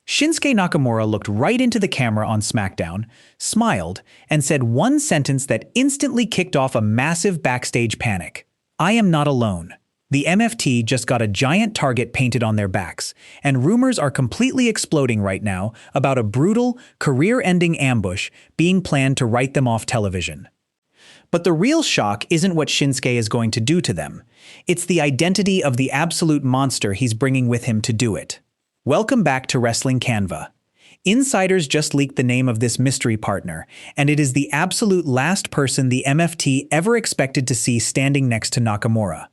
Shinsuke Nakamura looked right into the camera on SmackDown, smiled, and said one sentence that instantly kicked off a massive backstage panic. "I am not alone." The MFT just got a giant target painted on their backs, and rumors are completely exploding right now about a brutal, career-ending ambush being planned to write them off television. But the real shock isn't what Shinsuke is going to do to them. It's the identity of the absolute monster he's bringing with him to do it. Welcome back to Wrestling Canva. Insiders just leaked the name of this mystery partner, and it is the absolute last person the MFT ever expected to see standing next to Nakamura.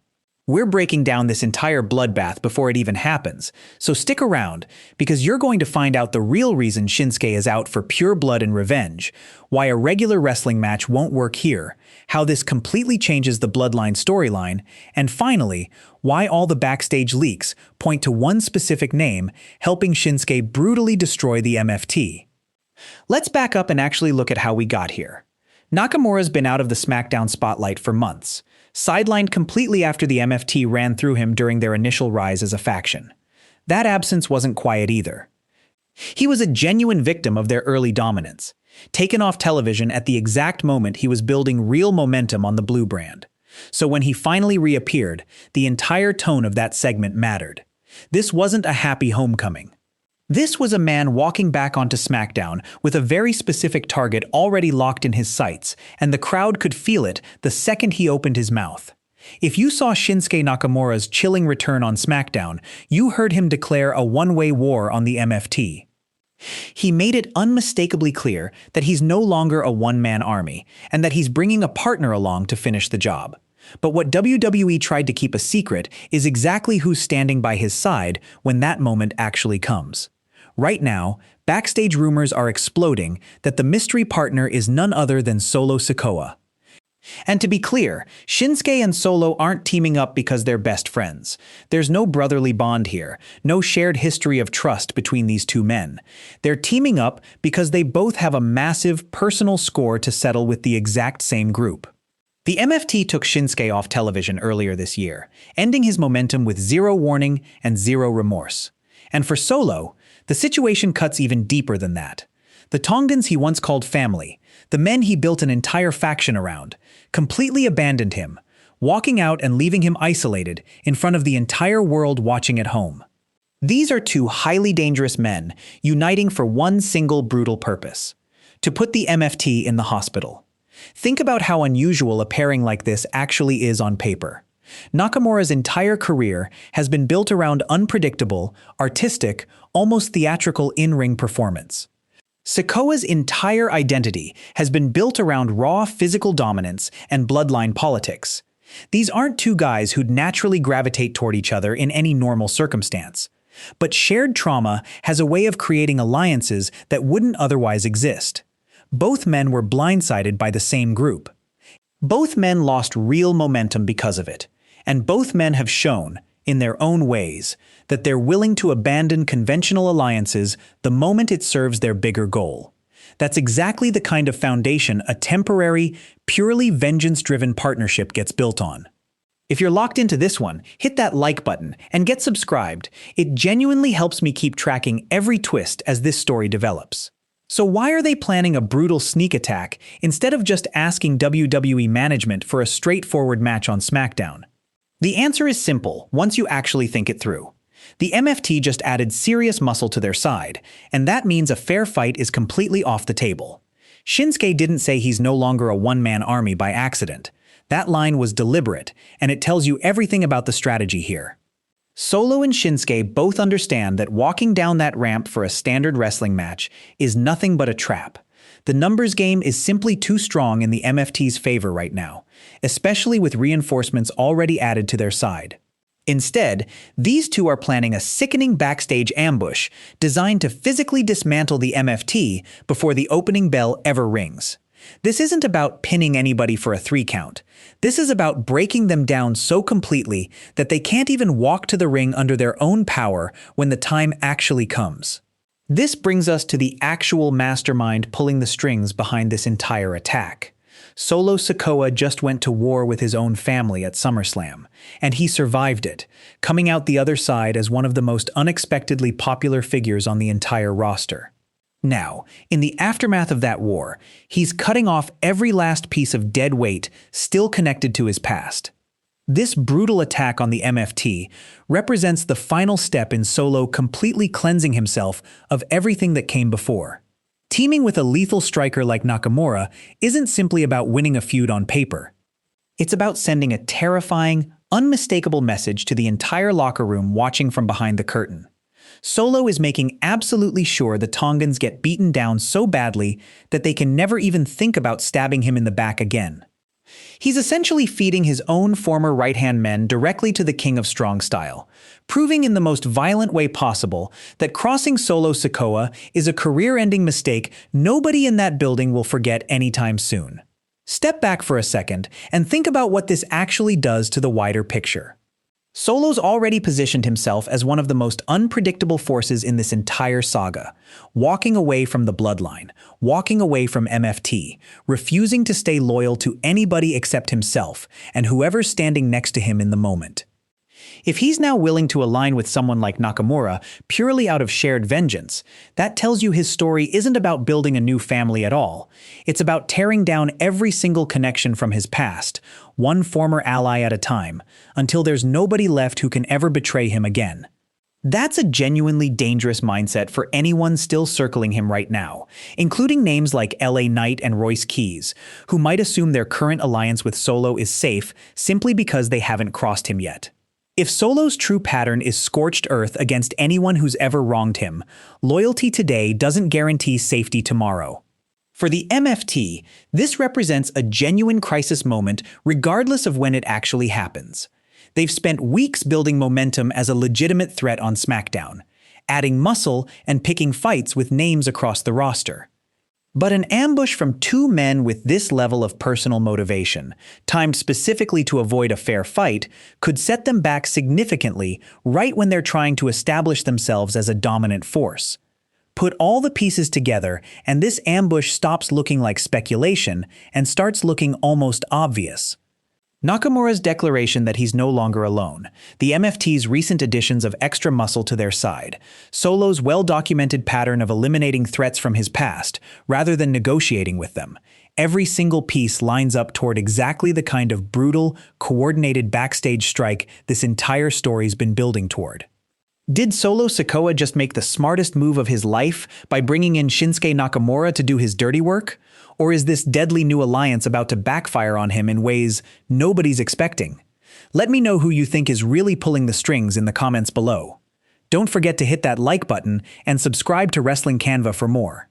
We're breaking down this entire bloodbath before it even happens, so stick around, because you're going to find out the real reason Shinsuke is out for pure blood and revenge, why a regular wrestling match won't work here, how this completely changes the Bloodline storyline, and finally, why all the backstage leaks point to one specific name helping Shinsuke brutally destroy the MFT. Let's back up and actually look at how we got here. Nakamura's been out of the SmackDown spotlight for months, sidelined completely after the MFT ran through him during their initial rise as a faction. That absence wasn't quiet either. He was a genuine victim of their early dominance, taken off television at the exact moment he was building real momentum on the blue brand. So when he finally reappeared, the entire tone of that segment mattered. This wasn't a happy homecoming. This was a man walking back onto SmackDown with a very specific target already locked in his sights, and the crowd could feel it the second he opened his mouth. If you saw Shinsuke Nakamura's chilling return on SmackDown, you heard him declare a one-way war on the MFT. He made it unmistakably clear that he's no longer a one-man army, and that he's bringing a partner along to finish the job. But what WWE tried to keep a secret is exactly who's standing by his side when that moment actually comes. Right now, backstage rumors are exploding that the mystery partner is none other than Solo Sikoa. And to be clear, Shinsuke and Solo aren't teaming up because they're best friends. There's no brotherly bond here, no shared history of trust between these two men. They're teaming up because they both have a massive personal score to settle with the exact same group. The MFT took Shinsuke off television earlier this year, ending his momentum with zero warning and zero remorse. And for Solo, the situation cuts even deeper than that. The Tongans he once called family, the men he built an entire faction around, completely abandoned him, walking out and leaving him isolated in front of the entire world watching at home. These are two highly dangerous men uniting for one single brutal purpose: to put the MFT in the hospital. Think about how unusual a pairing like this actually is on paper. Nakamura's entire career has been built around unpredictable, artistic, almost theatrical in-ring performance. Sikoa's entire identity has been built around raw physical dominance and bloodline politics. These aren't two guys who'd naturally gravitate toward each other in any normal circumstance. But shared trauma has a way of creating alliances that wouldn't otherwise exist. Both men were blindsided by the same group. Both men lost real momentum because of it. And both men have shown, in their own ways, that they're willing to abandon conventional alliances the moment it serves their bigger goal. That's exactly the kind of foundation a temporary, purely vengeance-driven partnership gets built on. If you're locked into this one, hit that like button and get subscribed. It genuinely helps me keep tracking every twist as this story develops. So why are they planning a brutal sneak attack instead of just asking WWE management for a straightforward match on SmackDown? The answer is simple once you actually think it through. The MFT just added serious muscle to their side, and that means a fair fight is completely off the table. Shinsuke didn't say he's no longer a one-man army by accident. That line was deliberate, and it tells you everything about the strategy here. Solo and Shinsuke both understand that walking down that ramp for a standard wrestling match is nothing but a trap. The numbers game is simply too strong in the MFT's favor right now, especially with reinforcements already added to their side. Instead, these two are planning a sickening backstage ambush designed to physically dismantle the MFT before the opening bell ever rings. This isn't about pinning anybody for a 3 count. This is about breaking them down so completely that they can't even walk to the ring under their own power when the time actually comes. This brings us to the actual mastermind pulling the strings behind this entire attack. Solo Sikoa just went to war with his own family at SummerSlam, and he survived it, coming out the other side as one of the most unexpectedly popular figures on the entire roster. Now, in the aftermath of that war, he's cutting off every last piece of dead weight still connected to his past. This brutal attack on the MFT represents the final step in Solo completely cleansing himself of everything that came before. Teaming with a lethal striker like Nakamura isn't simply about winning a feud on paper. It's about sending a terrifying, unmistakable message to the entire locker room watching from behind the curtain. Solo is making absolutely sure the Tongans get beaten down so badly that they can never even think about stabbing him in the back again. He's essentially feeding his own former right-hand men directly to the King of Strong Style, proving in the most violent way possible that crossing Solo Sikoa is a career-ending mistake nobody in that building will forget anytime soon. Step back for a second and think about what this actually does to the wider picture. Solo's already positioned himself as one of the most unpredictable forces in this entire saga, walking away from the Bloodline, walking away from MFT, refusing to stay loyal to anybody except himself and whoever's standing next to him in the moment. If he's now willing to align with someone like Nakamura purely out of shared vengeance, that tells you his story isn't about building a new family at all. It's about tearing down every single connection from his past, one former ally at a time, until there's nobody left who can ever betray him again. That's a genuinely dangerous mindset for anyone still circling him right now, including names like LA Knight and Royce Keys, who might assume their current alliance with Solo is safe simply because they haven't crossed him yet. If Solo's true pattern is scorched earth against anyone who's ever wronged him, loyalty today doesn't guarantee safety tomorrow. For the MFT, this represents a genuine crisis moment regardless of when it actually happens. They've spent weeks building momentum as a legitimate threat on SmackDown, adding muscle and picking fights with names across the roster. But an ambush from two men with this level of personal motivation, timed specifically to avoid a fair fight, could set them back significantly right when they're trying to establish themselves as a dominant force. Put all the pieces together, and this ambush stops looking like speculation and starts looking almost obvious. Nakamura's declaration that he's no longer alone, the MFT's recent additions of extra muscle to their side, Solo's well-documented pattern of eliminating threats from his past rather than negotiating with them, every single piece lines up toward exactly the kind of brutal, coordinated backstage strike this entire story's been building toward. Did Solo Sikoa just make the smartest move of his life by bringing in Shinsuke Nakamura to do his dirty work? Or is this deadly new alliance about to backfire on him in ways nobody's expecting? Let me know who you think is really pulling the strings in the comments below. Don't forget to hit that like button and subscribe to Wrestling Canva for more.